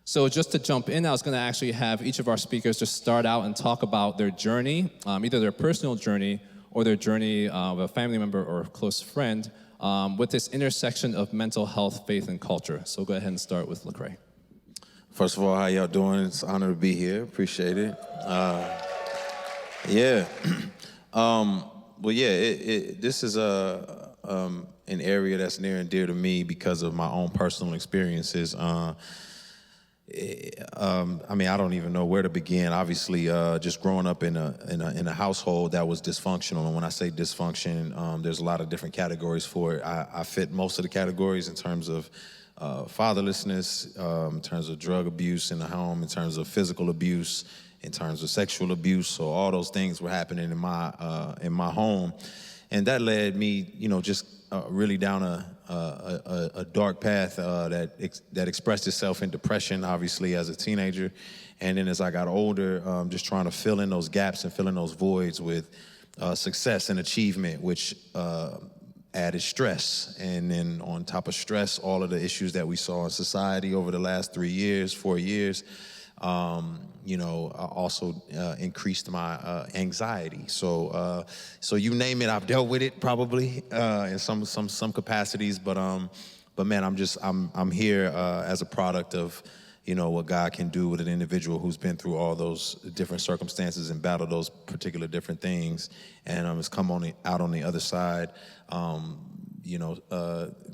So just to jump in, I was going to actually have each of our speakers just start out and talk about their journey, either their personal journey or their journey of a family member or a close friend with this intersection of mental health, faith, and culture. So go ahead and start with Lecrae. First of all, how y'all doing? It's an honor to be here. Appreciate it. This is an area that's near and dear to me because of my own personal experiences. I don't even know where to begin. Obviously, just growing up in a household that was dysfunctional. And when I say dysfunction, there's a lot of different categories for it. I fit most of the categories in terms of fatherlessness, in terms of drug abuse in the home, in terms of physical abuse, in terms of sexual abuse. So all those things were happening in my home, and that led me, just really down a dark path that expressed itself in depression, obviously, as a teenager. And then as I got older, just trying to fill in those gaps and fill in those voids with success and achievement, which added stress. And then on top of stress, all of the issues that we saw in society over the last 4 years, also increased my anxiety. So you name it, I've dealt with it probably in some capacities. But man, I'm here as a product of what God can do with an individual who's been through all those different circumstances and battled those particular different things, and has come out on the other side.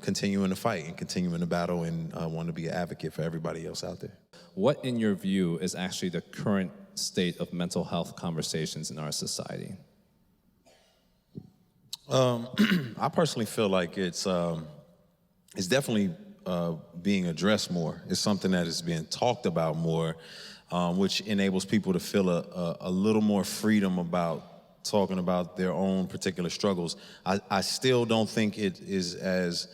Continuing to fight and continuing to battle, and want to be an advocate for everybody else out there. What, in your view, is actually the current state of mental health conversations in our society? I personally feel like it's definitely being addressed more. It's something that is being talked about more, which enables people to feel a little more freedom about talking about their own particular struggles. I still don't think it is as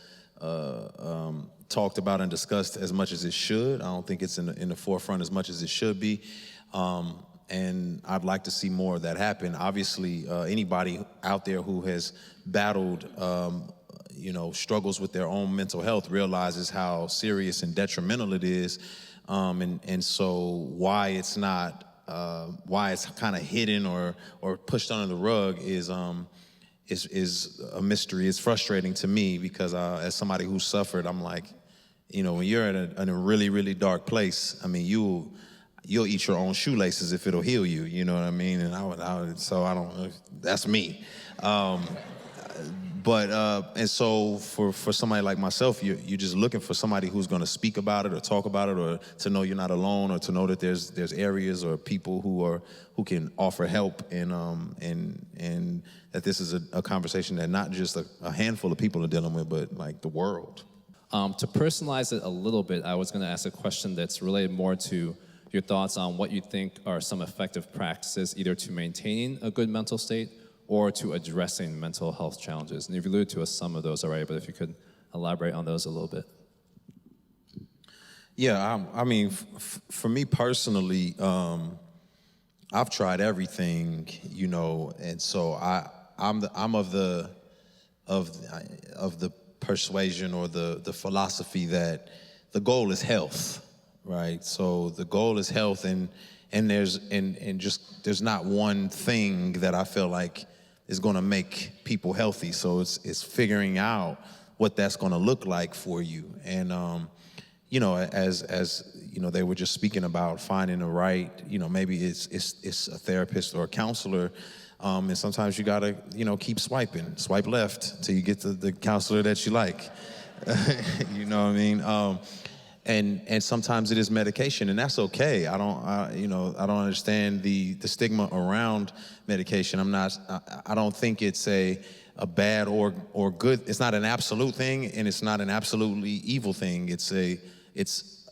talked about and discussed as much as it should. I don't think it's in the forefront as much as it should be. And I'd like to see more of that happen. Obviously, anybody out there who has battled struggles with their own mental health realizes how serious and detrimental it is. And so why it's kind of hidden or pushed under the rug is a mystery. It's frustrating to me because as somebody who suffered, I'm like, when you're in a really, really dark place, I mean, you'll eat your own shoelaces if it'll heal you. You know what I mean? And so I don't. That's me. And so for somebody like myself, you're just looking for somebody who's going to speak about it or talk about it, or to know you're not alone, or to know that there's areas or people who can offer help, and that this is a conversation that not just a handful of people are dealing with, but like the world. To personalize it a little bit, I was going to ask a question that's related more to your thoughts on what you think are some effective practices, either to maintaining a good mental state or to addressing mental health challenges. And you've alluded to some of those already, but if you could elaborate on those a little bit. Yeah, I mean, for me personally, I've tried everything, and so I'm of the persuasion or the philosophy that the goal is health, right? So the goal is health, and there's not one thing that I feel like is going to make people healthy. So it's figuring out what that's going to look like for you. And as they were just speaking about finding the right, maybe it's a therapist or a counselor. And sometimes you gotta, swipe left till you get to the counselor that you like. You know what I mean? And sometimes it is medication, and that's okay. I don't understand the stigma around medication. I don't think it's a bad or good. It's not an absolute thing, and it's not an absolutely evil thing. It's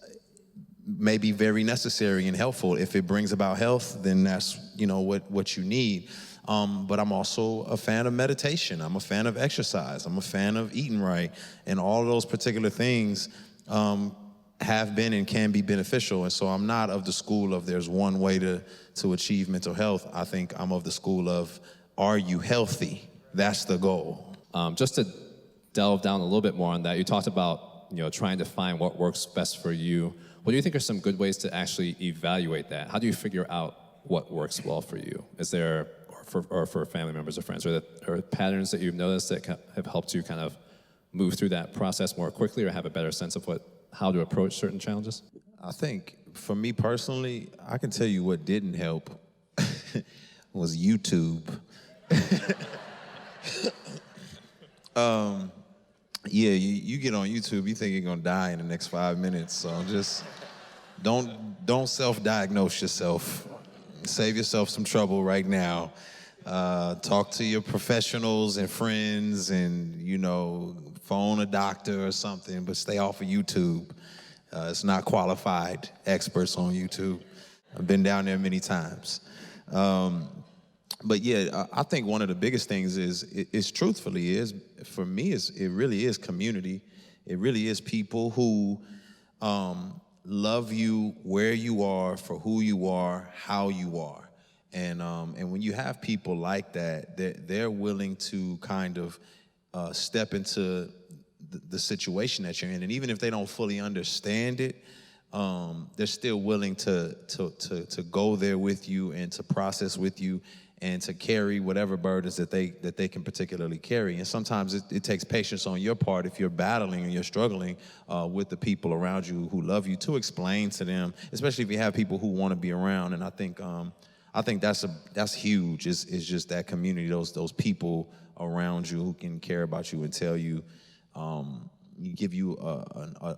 maybe very necessary and helpful. If it brings about health, then that's what you need. But I'm also a fan of meditation. I'm a fan of exercise. I'm a fan of eating right, and all of those particular things have been and can be beneficial. And so I'm not of the school of there's one way to achieve mental health. I think I'm of the school of, are you healthy? That's the goal. Just to delve down a little bit more on that, you talked about trying to find what works best for you. What do you think are some good ways to actually evaluate that? How do you figure out what works well for you? Is there, or for family members or friends, or patterns that you've noticed that have helped you kind of move through that process more quickly or have a better sense of how to approach certain challenges? I think for me personally, I can tell you what didn't help was YouTube. Yeah, you get on YouTube, you think you're gonna die in the next 5 minutes. So just don't self-diagnose yourself. Save yourself some trouble right now. Talk to your professionals and friends, and phone a doctor or something. But stay off of YouTube. It's not qualified experts on YouTube. I've been down there many times. But yeah, I think one of the biggest things is truthfully for me it really is community. It really is people who love you where you are, for who you are, how you are, and when you have people like that, they're willing to kind of step into the situation that you're in, and even if they don't fully understand it, they're still willing to go there with you and to process with you and to carry whatever burdens that they can particularly carry. And sometimes it takes patience on your part if you're battling and you're struggling with the people around you who love you, to explain to them, especially if you have people who want to be around. And I think that's huge. It's just that community, those people around you who can care about you and tell you, give you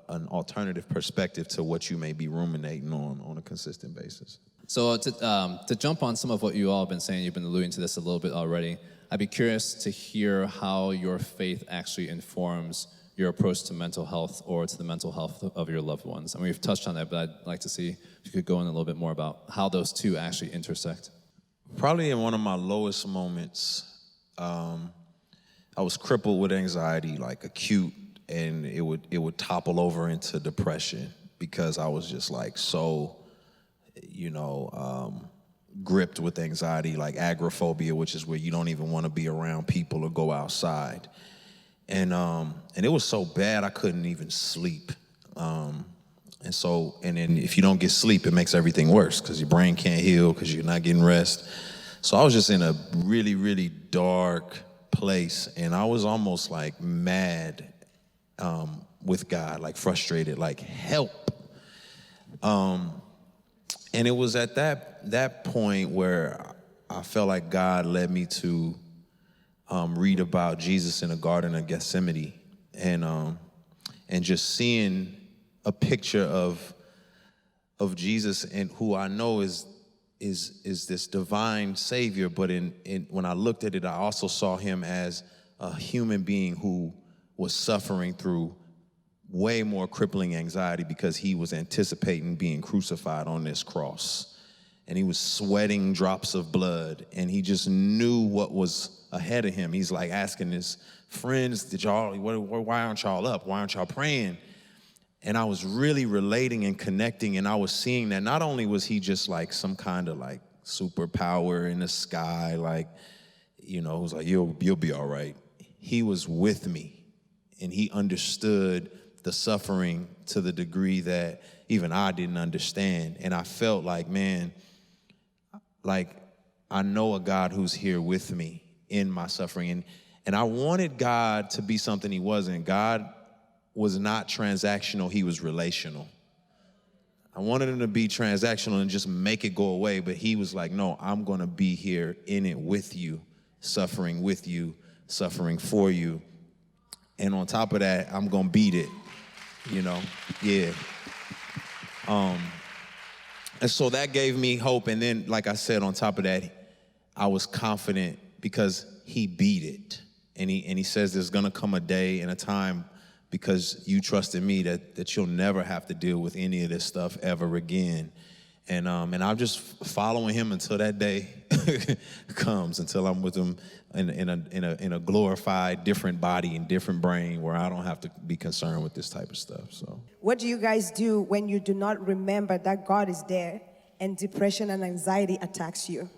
an alternative perspective to what you may be ruminating on a consistent basis. So to jump on some of what you all have been saying, you've been alluding to this a little bit already, I'd be curious to hear how your faith actually informs your approach to mental health or to the mental health of your loved ones. I mean, we've touched on that, but I'd like to see if you could go in a little bit more about how those two actually intersect. Probably in one of my lowest moments, I was crippled with anxiety, like acute, and it would topple over into depression because I was just like so, gripped with anxiety, like agoraphobia, which is where you don't even want to be around people or go outside. And it was so bad I couldn't even sleep. And then if you don't get sleep, it makes everything worse because your brain can't heal because you're not getting rest. So I was just in a really, really dark place, and I was almost like mad with God, like frustrated, like help. And it was at that point where I felt like God led me to read about Jesus in the Garden of Gethsemane, and just seeing a picture of Jesus, and who I know is this divine Savior, but when I looked at it, I also saw him as a human being who was suffering through way more crippling anxiety because he was anticipating being crucified on this cross. And he was sweating drops of blood, and he just knew what was ahead of him. He's like asking his friends, why aren't y'all up? Why aren't y'all praying? And I was really relating and connecting, and I was seeing that not only was he just like some kind of like superpower in the sky, like, who's like, you'll be all right. He was with me, and he understood the suffering to the degree that even I didn't understand. And I felt like, man, like I know a God who's here with me in my suffering. And I wanted God to be something he wasn't. God was not transactional, he was relational. I wanted him to be transactional and just make it go away, but he was like, no, I'm gonna be here in it with you, suffering for you. And on top of that, I'm gonna beat it, yeah. And so that gave me hope. And then, like I said, on top of that, I was confident because he beat it. And he says there's gonna come a day and a time, because you trusted me, that you'll never have to deal with any of this stuff ever again. And I'm just following him until that day comes, until I'm with him in a glorified, different body and different brain where I don't have to be concerned with this type of stuff. So, what do you guys do when you do not remember that God is there and depression and anxiety attacks you?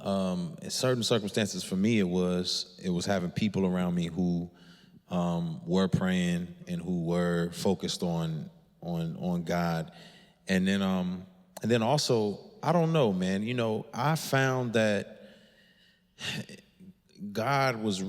In certain circumstances, for me, it was having people around me who were praying and who were focused on God. And then also, I don't know, man, you know, I found that God was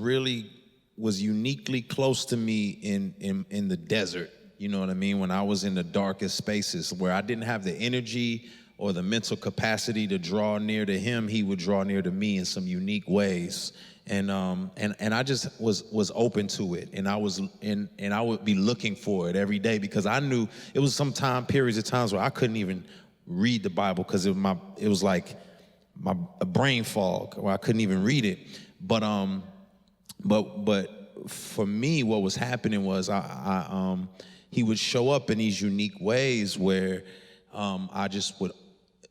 uniquely close to me in the desert. You know what I mean? When I was in the darkest spaces where I didn't have the energy or the mental capacity to draw near to him, he would draw near to me in some unique ways. And I just was open to it, and I would be looking for it every day, because I knew it was some periods of times where I couldn't even read the Bible because it was like a brain fog, where I couldn't even read it. But for me, what was happening was he would show up in these unique ways where I just would,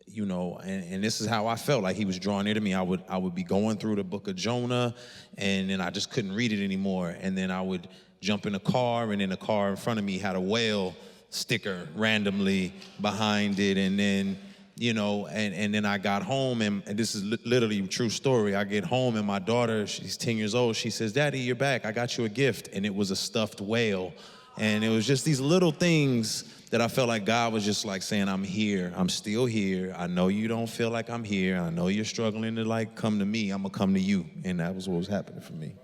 you know, and this is how I felt like he was drawing near to me. I would be going through the book of Jonah, and then I just couldn't read it anymore. And then I would jump in a car, and then the car in front of me had a whale sticker randomly behind it. And then, you know, and then I got home, and this is literally a true story. I get home, and my daughter, she's 10 years old, she says, "Daddy, you're back. I got you a gift." And it was a stuffed whale. And it was just these little things that I felt like God was just like saying, "I'm here. I'm still here. I know you don't feel like I'm here. I know you're struggling to like come to me. I'm gonna come to you." And that was what was happening for me.